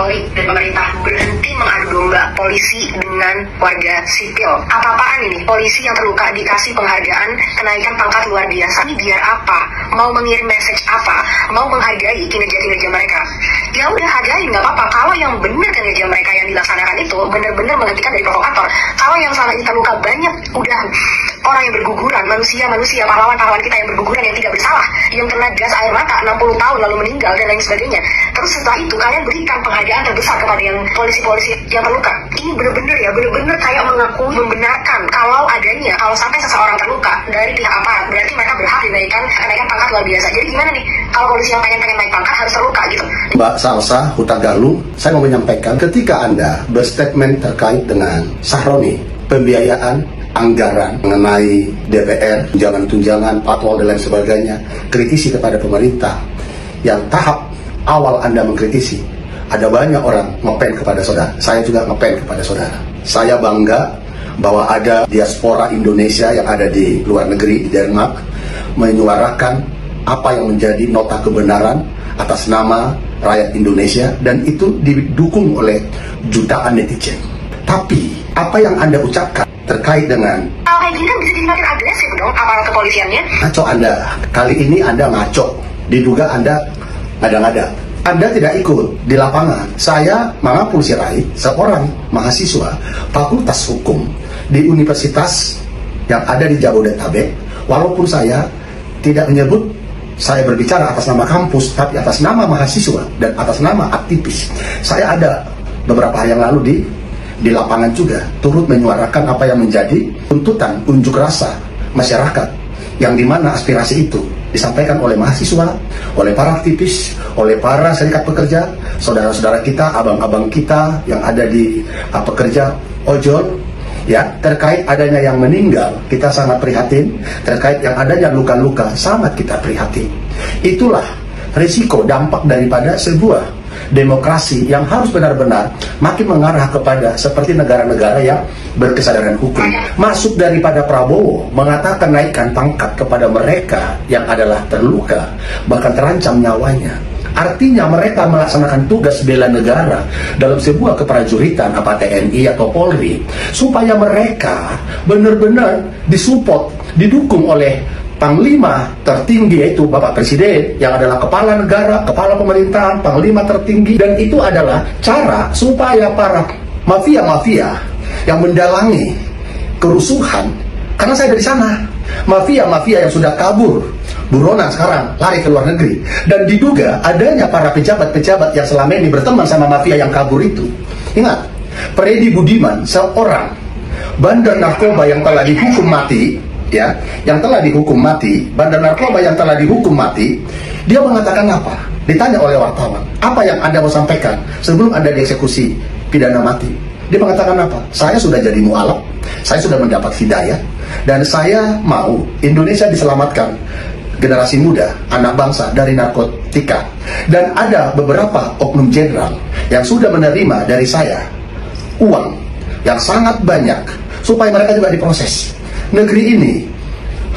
Polri dan pemerintah berhenti mengadu domba polisi dengan warga sipil. Apa-apaan ini? Polisi yang terluka dikasih penghargaan kenaikan pangkat luar biasa. Ini biar apa? Mau mengirim message apa? Mau menghargai kinerja-kinerja mereka? Ya udah, hargain, nggak apa-apa. Kalau yang benar kinerja mereka yang dilaksanakan itu benar-benar menghentikan dari provokator. Kalau yang selama ini terluka banyak, udah orang yang berguguran, manusia, pahlawan-pahlawan kita yang berguguran, yang tidak bersalah, yang kena gas air mata 60 tahun lalu meninggal dan lain sebagainya. Terus setelah itu kalian berikan penghargaan terbesar kepada yang polisi-polisi yang terluka. Ini bener-bener kayak mengakui, membenarkan kalau sampai seseorang terluka dari pihak aparat, berarti mereka berhak kenaikan pangkat luar biasa. Jadi gimana nih kalau polisi yang pengen naik pangkat harus terluka gitu? Mbak Salsa Huta Galung, saya mau menyampaikan ketika Anda berstatement terkait dengan Sahroni, pembiayaan anggaran mengenai DPR, tunjangan-tunjangan, patwal dan lain sebagainya, kritisi kepada pemerintah, yang tahap awal Anda mengkritisi, ada banyak orang ngepen kepada saudara. Saya juga ngepen kepada saudara. Saya bangga bahwa ada diaspora Indonesia yang ada di luar negeri, di Denmark, menyuarakan apa yang menjadi nota kebenaran atas nama rakyat Indonesia, dan itu didukung oleh jutaan netizen. Tapi apa yang Anda ucapkan terkait dengan kayak gini kan bisa jadi makin agresif dong aparat kepolisiannya. Ngaco Anda, kali ini Anda ngaco, diduga Anda ngada-ngada. Anda tidak ikut di lapangan. Saya, Mangapul Sirait, seorang mahasiswa Fakultas Hukum di universitas yang ada di Jabodetabek, walaupun saya tidak menyebut saya berbicara atas nama kampus, tapi atas nama mahasiswa dan atas nama aktivis. Saya ada beberapa hari yang lalu di lapangan juga turut menyuarakan apa yang menjadi tuntutan unjuk rasa masyarakat, yang dimana aspirasi itu disampaikan oleh mahasiswa, oleh para aktivis, oleh para serikat pekerja, saudara-saudara kita, abang-abang kita yang ada di pekerja ojol, ya, terkait adanya yang meninggal, kita sangat prihatin. Terkait yang adanya luka-luka, sangat kita prihatin. Itulah risiko dampak daripada sebuah demokrasi yang harus benar-benar makin mengarah kepada seperti negara-negara yang berkesadaran hukum. Masuk daripada Prabowo mengatakan naikkan pangkat kepada mereka yang adalah terluka, bahkan terancam nyawanya. Artinya mereka melaksanakan tugas bela negara dalam sebuah keprajuritan, apa TNI atau Polri, supaya mereka benar-benar disupport, didukung oleh Panglima tertinggi, yaitu Bapak Presiden, yang adalah kepala negara, kepala pemerintahan, panglima tertinggi. Dan itu adalah cara supaya para mafia-mafia yang mendalangi kerusuhan, karena saya dari sana, mafia-mafia yang sudah kabur, buronan sekarang lari ke luar negeri, dan diduga adanya para pejabat-pejabat yang selama ini berteman sama mafia yang kabur itu. Ingat, Freddy Budiman, seorang bandar narkoba yang telah dihukum mati, ya, yang telah dihukum mati, bandar narkoba yang telah dihukum mati, dia mengatakan apa? Ditanya oleh wartawan, apa yang Anda mau sampaikan sebelum Anda dieksekusi pidana mati? Dia mengatakan apa? Saya sudah jadi mu'alaf, saya sudah mendapat hidayah, dan saya mau Indonesia diselamatkan, generasi muda, anak bangsa dari narkotika. Dan ada beberapa oknum jenderal yang sudah menerima dari saya uang yang sangat banyak supaya mereka juga diproses. Negeri ini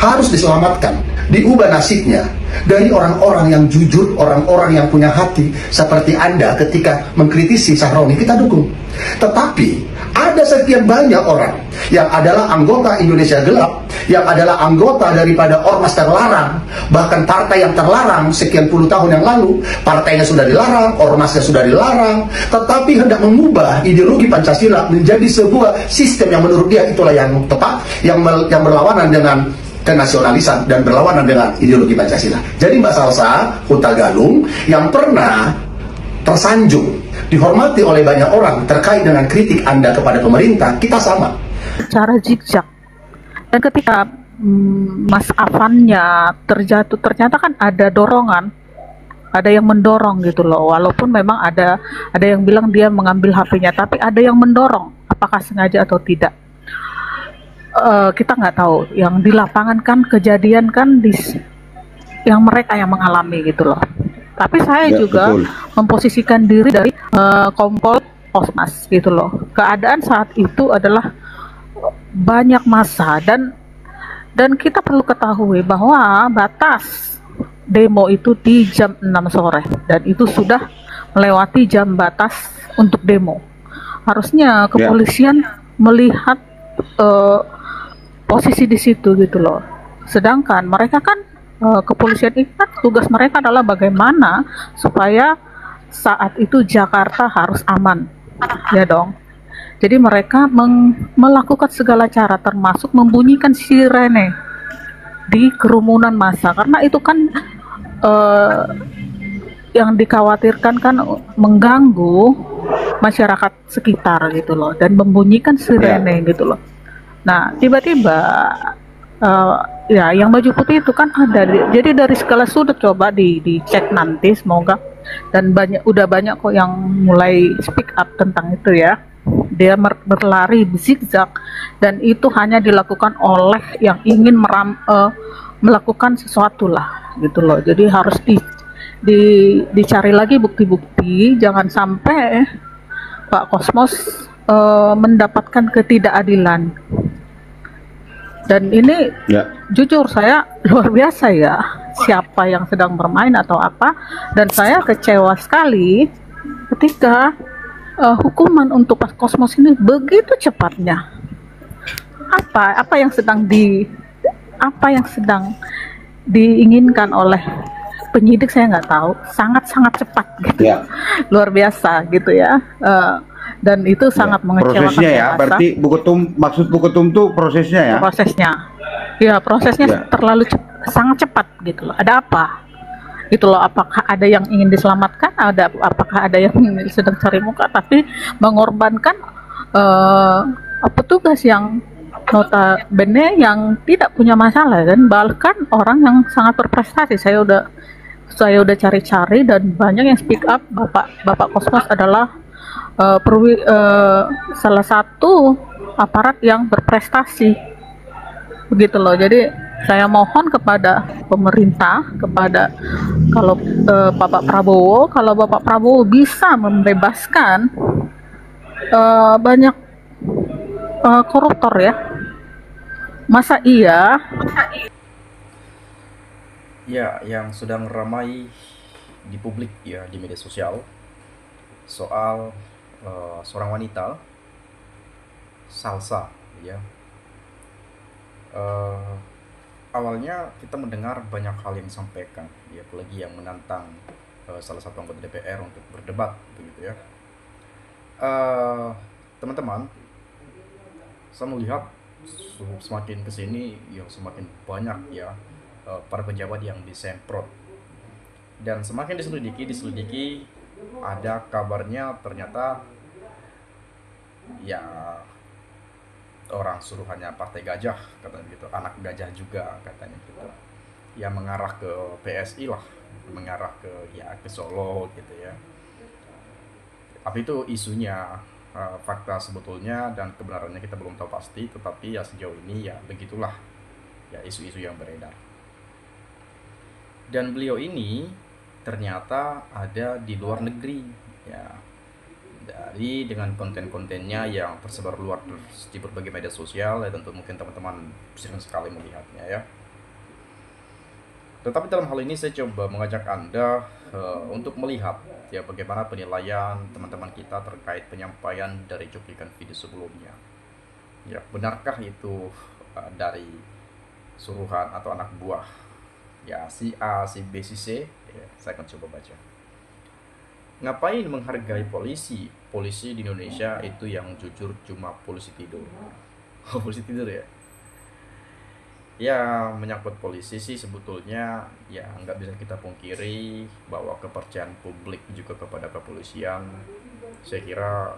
harus diselamatkan, diubah nasibnya dari orang-orang yang jujur, orang-orang yang punya hati seperti Anda. Ketika mengkritisi Sahroni, kita dukung. Tetapi ada sekian banyak orang yang adalah anggota Indonesia Gelap, yang adalah anggota daripada ormas terlarang, bahkan partai yang terlarang sekian puluh tahun yang lalu, partainya sudah dilarang, ormasnya sudah dilarang, tetapi hendak mengubah ideologi Pancasila menjadi sebuah sistem yang menurut dia itulah yang tepat, yang berlawanan dengan kenasionalisan dan berlawanan dengan ideologi Pancasila. Jadi Mbak Salsa Huta Galung yang pernah tersanjung, dihormati oleh banyak orang terkait dengan kritik Anda kepada pemerintah, kita sama. Cara zigzag. Dan ketika Mas Avannya terjatuh, ternyata kan ada dorongan, ada yang mendorong gitu loh. Walaupun memang ada yang bilang dia mengambil HP-nya, tapi ada yang mendorong, apakah sengaja atau tidak. Kita nggak tahu. Yang di lapangan kan kejadian kan yang mereka yang mengalami gitu loh. Tapi saya juga betul memposisikan diri dari Kompol Osmas gitu loh. Keadaan saat itu adalah banyak massa, dan kita perlu ketahui bahwa batas demo itu di jam 6 sore, dan itu sudah melewati jam batas untuk demo. Harusnya Ya. kepolisian melihat eh, posisi di situ gitu loh. Sedangkan mereka kan kepolisian itu kan tugas mereka adalah bagaimana supaya saat itu Jakarta harus aman, ya dong. Jadi mereka melakukan segala cara termasuk membunyikan sirene di kerumunan massa karena itu kan eh, yang dikhawatirkan kan mengganggu masyarakat sekitar gitu loh dan membunyikan Ya. sirene gitu loh. Nah, tiba-tiba ya yang baju putih itu kan ada jadi dari segala sudut coba dicek nanti semoga dan udah banyak kok yang mulai speak up tentang itu ya. Dia berlari zigzag dan itu hanya dilakukan oleh yang ingin melakukan sesuatu lah gitu loh. Jadi harus dicari lagi bukti-bukti, jangan sampai Pak Kosmos mendapatkan ketidakadilan. Dan ini Ya. jujur saya luar biasa ya, siapa yang sedang bermain atau apa, dan saya kecewa sekali ketika hukuman untuk Pak Kosmos ini begitu cepatnya. Apa yang sedang diinginkan oleh penyidik saya nggak tahu, sangat cepat gitu, Ya. luar biasa gitu ya. Dan itu sangat mengecewakan Prosesnya ya, saya rasa. berarti maksud Bu Ketum tuh prosesnya ya? Prosesnya Ya. terlalu sangat cepat gitu loh. Ada apa gitu loh? Apakah ada yang ingin diselamatkan, apakah ada yang sedang cari muka, tapi mengorbankan petugas yang notabene yang tidak punya masalah dan bahkan orang yang sangat berprestasi. Saya udah cari-cari dan banyak yang speak up. Bapak Kosmos adalah salah satu aparat yang berprestasi begitu loh. Jadi saya mohon kepada pemerintah, kepada kalau Bapak Prabowo bisa membebaskan banyak koruptor ya. Masa iya Ya, yang sedang ramai di publik ya di media sosial soal seorang wanita Salsa ya. Eh, Awalnya kita mendengar banyak hal yang disampaikan ya, apalagi yang menantang salah satu anggota DPR untuk berdebat begitu ya. Teman-teman, saya melihat semakin kesini ya semakin banyak ya para pejabat yang disemprot dan semakin diselidiki ada kabarnya ternyata ya orang suruhannya Partai Gajah katanya gitu, anak gajah juga katanya gitu, yang mengarah ke PSI lah, mengarah ke ke Solo gitu ya. Tapi itu isunya, fakta sebetulnya dan kebenarannya kita belum tahu pasti, tetapi ya sejauh ini ya begitulah ya isu-isu yang beredar. Dan beliau ini ternyata ada di luar negeri ya, dengan konten-kontennya yang tersebar luar di berbagai media sosial ya, tentu mungkin teman-teman sering sekali melihatnya ya. Tetapi dalam hal ini saya coba mengajak Anda untuk melihat ya bagaimana penilaian teman-teman kita terkait penyampaian dari cuplikan video sebelumnya. Ya, benarkah itu dari suruhan atau anak buah ya si A, si B, si C? Ya, saya akan coba baca. Ngapain menghargai polisi? Polisi di Indonesia itu yang jujur cuma polisi tidur. Polisi tidur ya? Ya, menyangkut polisi sih sebetulnya ya nggak bisa kita pungkiri bahwa kepercayaan publik juga kepada kepolisian saya kira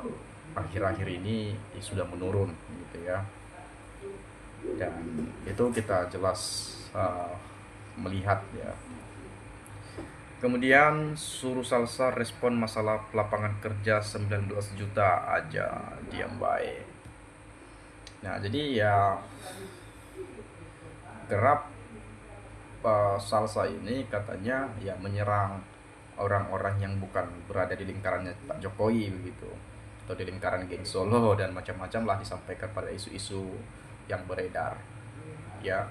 akhir-akhir ini sudah menurun gitu ya. Dan itu kita jelas melihat ya. Kemudian suruh Salsa respon masalah lapangan kerja 19 juta aja diam baik. Nah, jadi ya kerap Salsa ini katanya ya menyerang orang-orang yang bukan berada di lingkarannya Pak Jokowi begitu, atau di lingkaran geng Solo dan macam-macam lah disampaikan pada isu-isu yang beredar ya.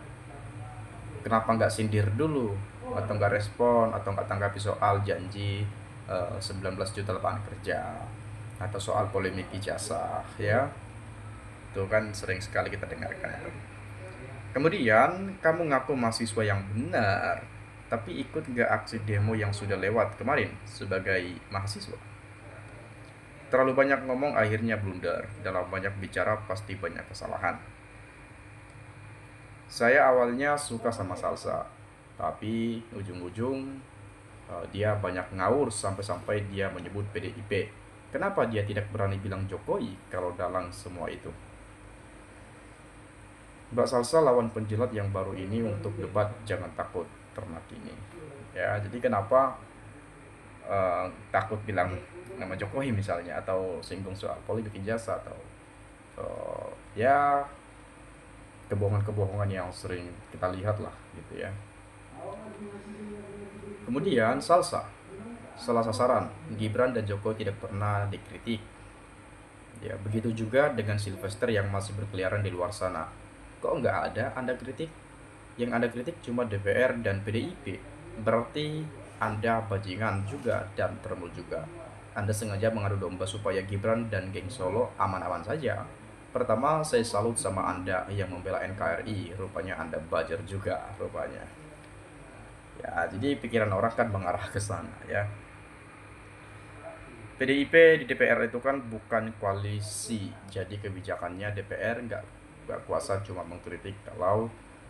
Kenapa nggak sindir dulu atau nggak respon atau nggak tanggapi soal janji 19 juta lapangan kerja, atau soal polemik ijazah ya, itu kan sering sekali kita dengarkan itu. Kemudian kamu ngaku mahasiswa yang benar, tapi ikut nggak aksi demo yang sudah lewat kemarin sebagai mahasiswa? Terlalu banyak ngomong akhirnya blunder, dalam banyak bicara pasti banyak kesalahan. Saya awalnya suka sama Salsa, tapi ujung-ujung dia banyak ngawur sampai-sampai dia menyebut PDIP. Kenapa dia tidak berani bilang Jokowi kalau dalam semua itu? Mbak Salsa lawan penjilat yang baru ini untuk debat jangan takut ternak ini. Ya, jadi kenapa takut bilang nama Jokowi misalnya, atau singgung soal politik ijazah, atau ya kebohongan-kebohongan yang sering kita lihat lah gitu ya. Kemudian Salsa salah sasaran, Gibran dan Jokowi tidak pernah dikritik. Ya, begitu juga dengan Sylvester yang masih berkeliaran di luar sana. Kok nggak ada Anda kritik? Yang Anda kritik cuma DPR dan PDIP. Berarti Anda bajingan juga dan termul juga. Anda sengaja mengadu domba supaya Gibran dan geng Solo aman-aman saja. Pertama, saya salut sama Anda yang membela NKRI. Rupanya Anda buzzer juga, rupanya. Ya, jadi pikiran orang kan mengarah ke sana ya. PDIP di DPR itu kan bukan koalisi, jadi kebijakannya DPR nggak kuasa cuma mengkritik kalau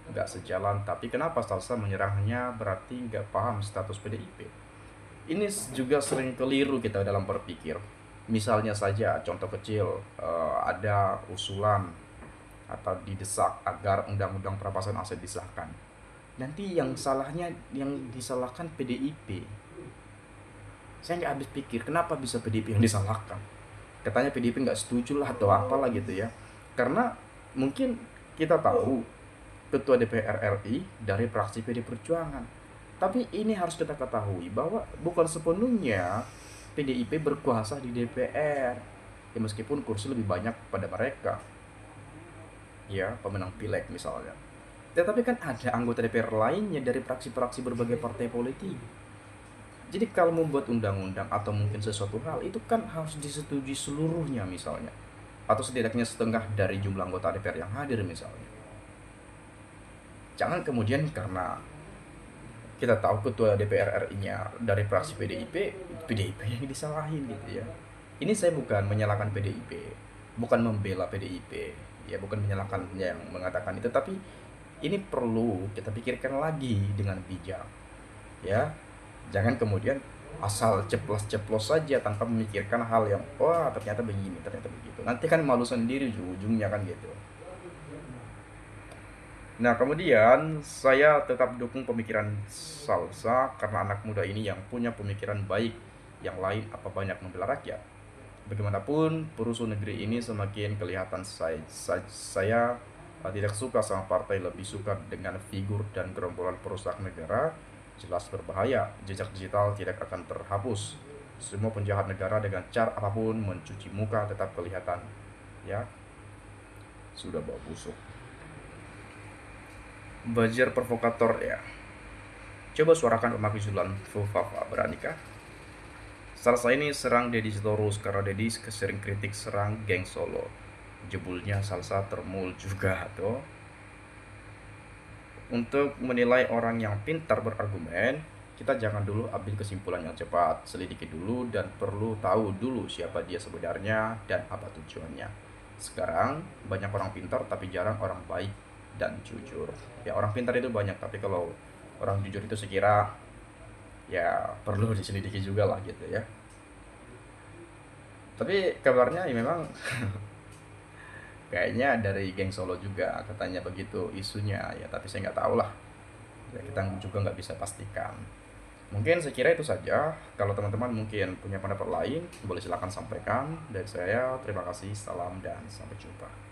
nggak sejalan. Tapi kenapa Salsa menyerangnya, berarti nggak paham status PDIP. Ini juga sering keliru kita dalam berpikir. Misalnya saja contoh kecil, ada usulan atau didesak agar undang-undang perampasan aset disahkan. Nanti yang salahnya, yang disalahkan PDIP. Saya nggak habis pikir kenapa bisa PDIP yang disalahkan. Katanya PDIP nggak setuju lah atau apalah gitu ya. Karena mungkin kita tahu ketua DPR RI dari fraksi PD Perjuangan. Tapi ini harus kita ketahui bahwa bukan sepenuhnya PDIP berkuasa di DPR. Ya, meskipun kursi lebih banyak pada mereka. Ya, pemenang pileg misalnya. Tetapi kan ada anggota DPR lainnya dari fraksi-fraksi berbagai partai politik. Jadi kalau membuat undang-undang atau mungkin sesuatu hal, itu kan harus disetujui seluruhnya misalnya. Atau setidaknya setengah dari jumlah anggota DPR yang hadir misalnya. Jangan kemudian karena kita tahu ketua DPR RI-nya dari fraksi PDIP yang disalahin gitu ya. Ini saya bukan menyalahkan PDIP, bukan membela PDIP, ya bukan menyalahkan yang mengatakan itu, tapi ini perlu kita pikirkan lagi dengan bijak. Ya, jangan kemudian asal ceplos-ceplos saja tanpa memikirkan hal yang wah ternyata begini, ternyata begitu. Nanti kan malu sendiri ujungnya kan gitu. Nah, kemudian saya tetap dukung pemikiran Salsa karena anak muda ini yang punya pemikiran baik, yang lain apa banyak membela rakyat. Bagaimanapun, perusuh negeri ini semakin kelihatan saya tidak suka sama partai, lebih suka dengan figur dan gerombolan perusak negara. Jelas berbahaya, jejak digital tidak akan terhapus. Semua penjahat negara dengan cara apapun mencuci muka tetap kelihatan. Ya, sudah bau busuk. Buzzer provokator ya. Coba suarakan pemakai Zulan Fufafa, beranikah? Salsa ini serang Deddy Sitorus karena Deddy sering kritik serang geng Solo. Jebulnya Salsa termul juga tuh. Untuk menilai orang yang pintar berargumen, kita jangan dulu ambil kesimpulan yang cepat, selidiki dulu dan perlu tahu dulu siapa dia sebenarnya dan apa tujuannya. Sekarang banyak orang pintar tapi jarang orang baik dan jujur. Ya, orang pintar itu banyak, tapi kalau orang jujur itu sekira ya perlu diselidiki juga lah gitu ya. Tapi kabarnya ya memang kayaknya dari geng Solo juga katanya begitu isunya ya, tapi saya nggak tahu lah ya, kita juga nggak bisa pastikan. Mungkin saya kira itu saja. Kalau teman-teman mungkin punya pendapat lain, boleh silakan sampaikan. Dari saya terima kasih, salam dan sampai jumpa.